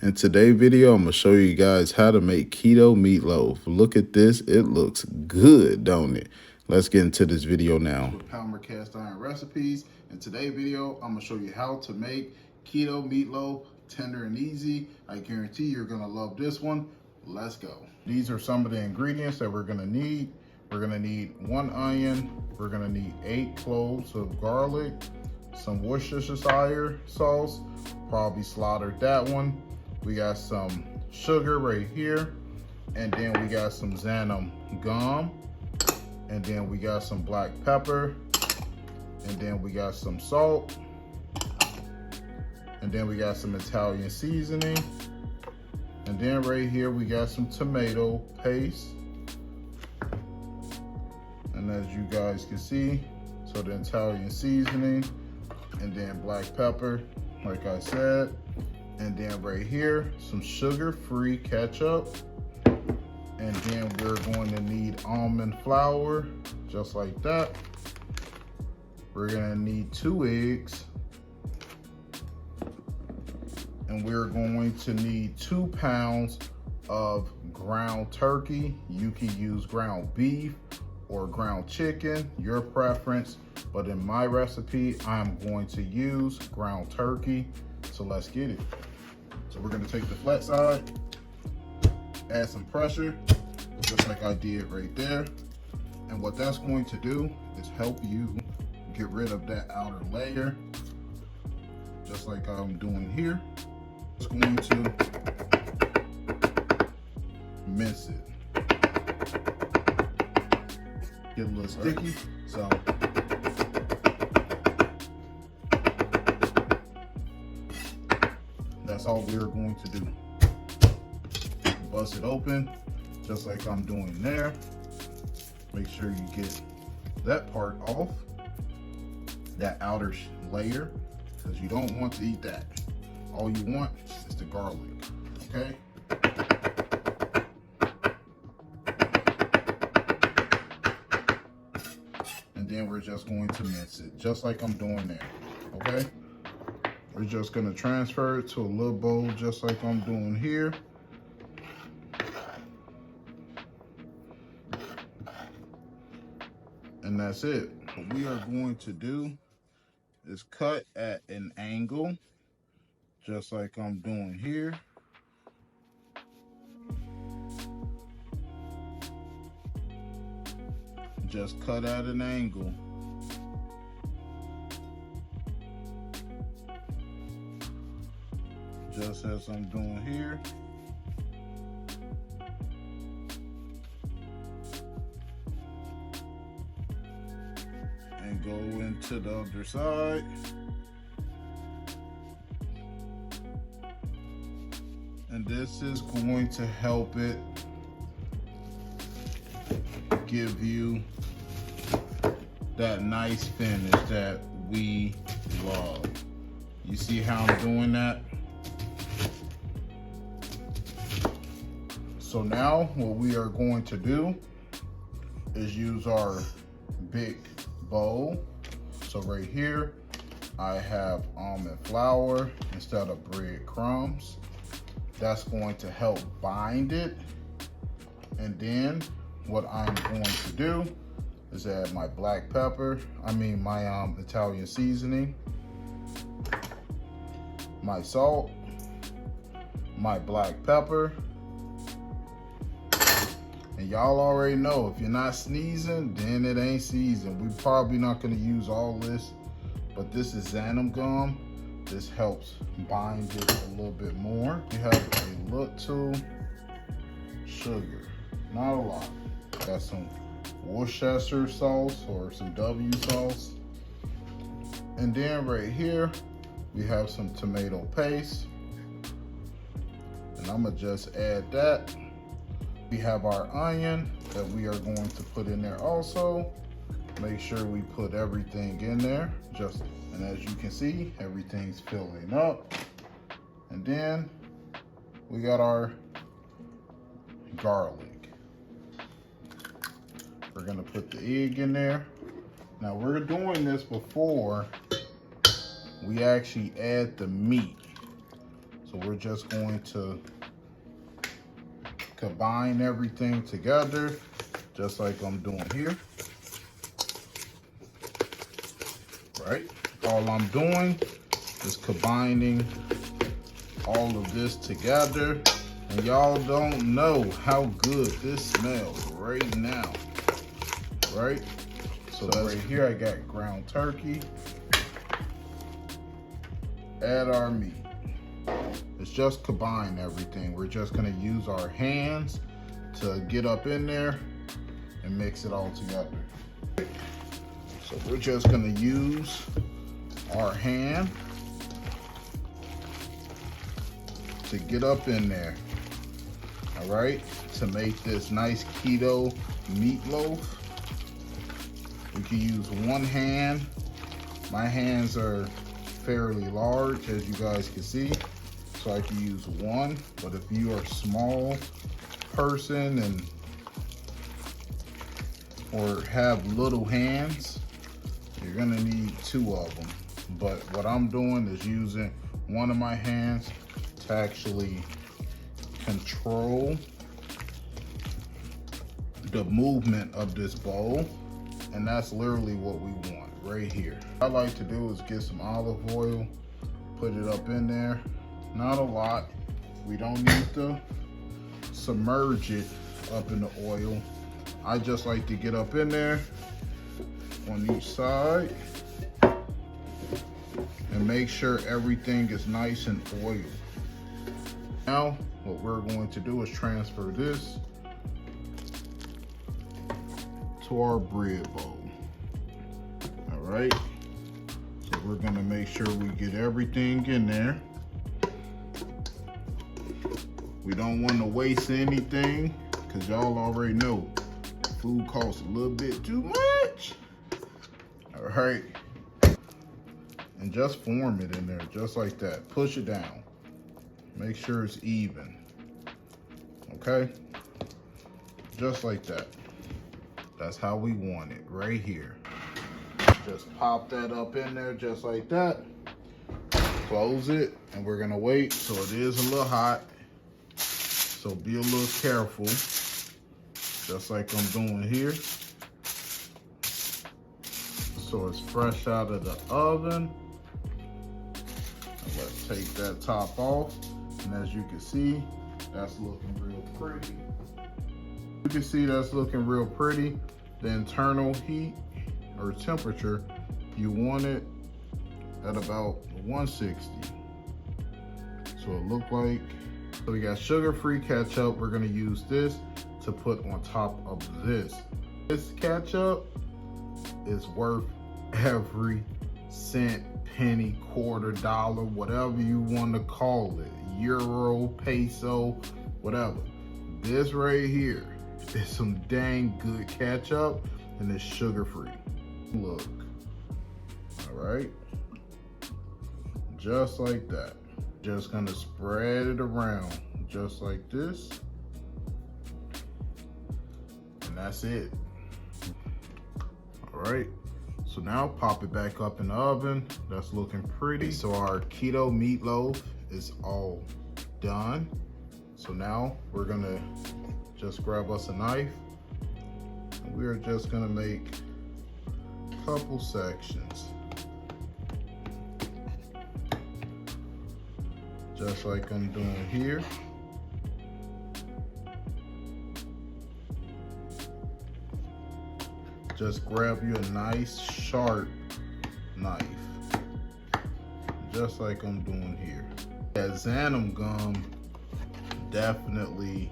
In today's video, I'm going to show you guys how to make keto meatloaf. Look at this. It looks good, don't it? Let's get into this video now. Palmer cast iron recipes. In today's video, I'm going to show you how to make keto meatloaf, tender and easy. I guarantee you're going to love this one. Let's go. These are some of the ingredients that we're going to need. We're going to need 1 onion. We're going to need 8 cloves of garlic, some Worcestershire sauce, probably slaughtered that one. We got some sugar right here, and then we got some xanthan gum, and then we got some black pepper, and then we got some salt, and then we got some Italian seasoning, and then right here we got some tomato paste. And as you guys can see, so the Italian seasoning, and then black pepper, like I said. And then right here, some sugar-free ketchup. And then we're going to need almond flour, just like that. We're gonna need 2 eggs. And we're going to need 2 pounds of ground turkey. You can use ground beef or ground chicken, your preference. But in my recipe, I'm going to use ground turkey. So let's get it. So we're gonna take the flat side, add some pressure, just like I did right there. And what that's going to do is help you get rid of that outer layer, just like I'm doing here. It's going to mince it. Get a little sticky, so that's all we're going to do. Bust it open, just like I'm doing there. Make sure you get that part off, that outer layer, because you don't want to eat that. All you want is the garlic, okay? And then we're just going to mince it, just like I'm doing there, okay? We're just gonna transfer it to a little bowl, just like I'm doing here. And that's it. What we are going to do is cut at an angle, just like I'm doing here. Just cut at an angle. Just as I'm doing here. And go into the other side. And this is going to help it give you that nice finish that we love. You see how I'm doing that? So now what we are going to do is use our big bowl. So right here, I have almond flour instead of breadcrumbs. That's going to help bind it. And then what I'm going to do is add my black pepper, my Italian seasoning, my salt, my black pepper. And y'all already know, if you're not sneezing, then it ain't seasoned. We're probably not gonna use all this, but this is xanthan gum. This helps bind it a little bit more. You have a little sugar, not a lot. Got some Worcestershire sauce or some W sauce. And then right here, we have some tomato paste. And I'm gonna just add that. We have our onion that we are going to put in there also. Make sure we put everything in there. And as you can see, everything's filling up. And then we got our garlic. We're gonna put the egg in there. Now we're doing this before we actually add the meat. So So we're just going to combine everything together, just like I'm doing here. Right? All I'm doing is combining all of this together. And y'all don't know how good this smells right now. Right? So right here I got ground turkey. Add our meat. It's just combine everything. We're just gonna use our hands to get up in there and mix it all together. So we're just gonna use our hand to get up in there, all right, to make this nice keto meatloaf. We can use one hand. My hands are fairly large, as you guys can see, so I can use one, but if you are a small person and or have little hands, you're gonna need two of them. But what I'm doing is using one of my hands to actually control the movement of this bowl, and that's literally what we want right here. What I like to do is get some olive oil, put it up in there. Not a lot. We don't need to submerge it up in the oil. I just like to get up in there on each side and make sure everything is nice and oiled. Now, what we're going to do is transfer this to our bread bowl. All right, so we're gonna make sure we get everything in there. We don't want to waste anything, because y'all already know food costs a little bit too much. All right, and just form it in there just like that. Push it down, make sure it's even. Okay, just like that. That's how we want it right here. Just pop that up in there just like that. Close it, and we're gonna wait. So it is a little hot, so be a little careful, just like I'm doing here. So it's fresh out of the oven. And let's take that top off, and as you can see, that's looking real pretty. You can see that's looking real pretty. The internal heat or temperature, you want it at about 160. So it look like, so we got sugar-free ketchup. We're gonna use this to put on top of this. This ketchup is worth every cent, penny, quarter, dollar, whatever you want to call it, euro, peso, whatever. This right here is some dang good ketchup, and it's sugar-free. Look, all right, just like that. Just gonna spread it around just like this, and that's it. All right, so now pop it back up in the oven. That's looking pretty. So our keto meatloaf is all done. So now we're gonna just grab us a knife, and we're just gonna make a couple sections, just like I'm doing here. Just grab you a nice sharp knife, just like I'm doing here. That xanthan gum definitely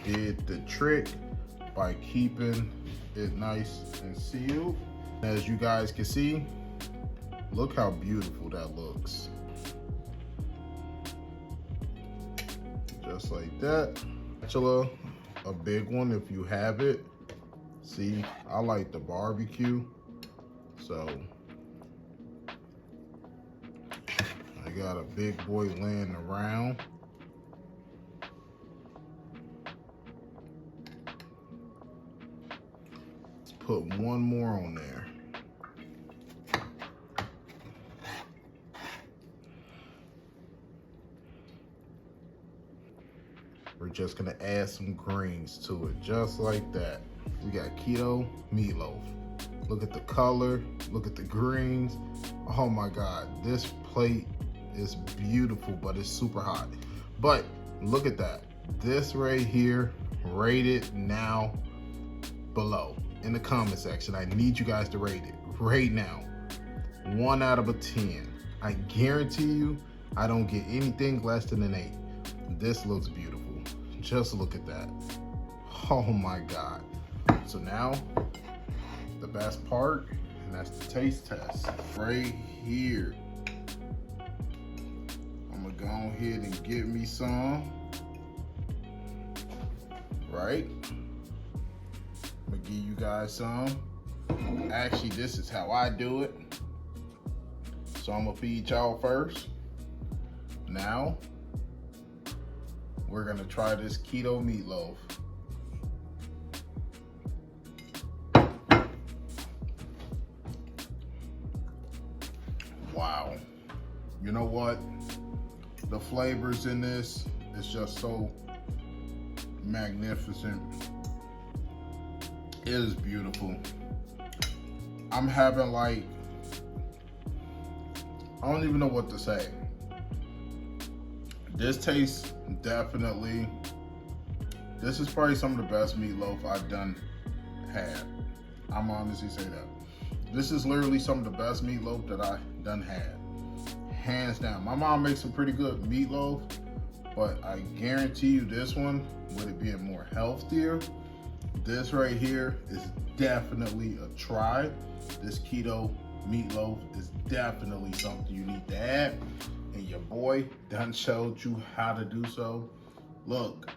did the trick by keeping it nice and sealed. As you guys can see, look how beautiful that looks. Just like that. Spatula, a big one if you have it. See, I like the barbecue, so I got a big boy laying around. Let's put one more on there. We're just gonna add some greens to it, just like that. We got keto meatloaf. Look at the color, look at the greens. Oh my God, this plate is beautiful, but it's super hot. But look at that. This right here, rate it now below in the comment section. I need you guys to rate it right now. 1 out of a 10. I guarantee you, I don't get anything less than an 8. This looks beautiful. Just look at that. Oh my God. So now, the best part, and that's the taste test. Right here. I'm gonna go ahead and get me some. Right? I'm gonna give you guys some. Actually, this is how I do it. So I'm gonna feed y'all first. Now, we're gonna try this keto meatloaf. Wow. You know what? The flavors in this is just so magnificent. It is beautiful. I'm having like, I don't even know what to say. This tastes definitely, this is probably some of the best meatloaf I've had. I'm honestly say that. This is literally some of the best meatloaf that I done had. Hands down. My mom makes some pretty good meatloaf, but I guarantee you this one, with it being more healthier, this right here is definitely a try. This keto meatloaf is definitely something you need to add, and your boy done showed you how to do so. Look,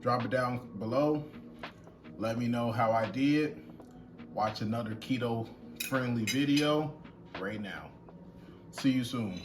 drop it down below. Let me know how I did. Watch another keto friendly video right now. See you soon.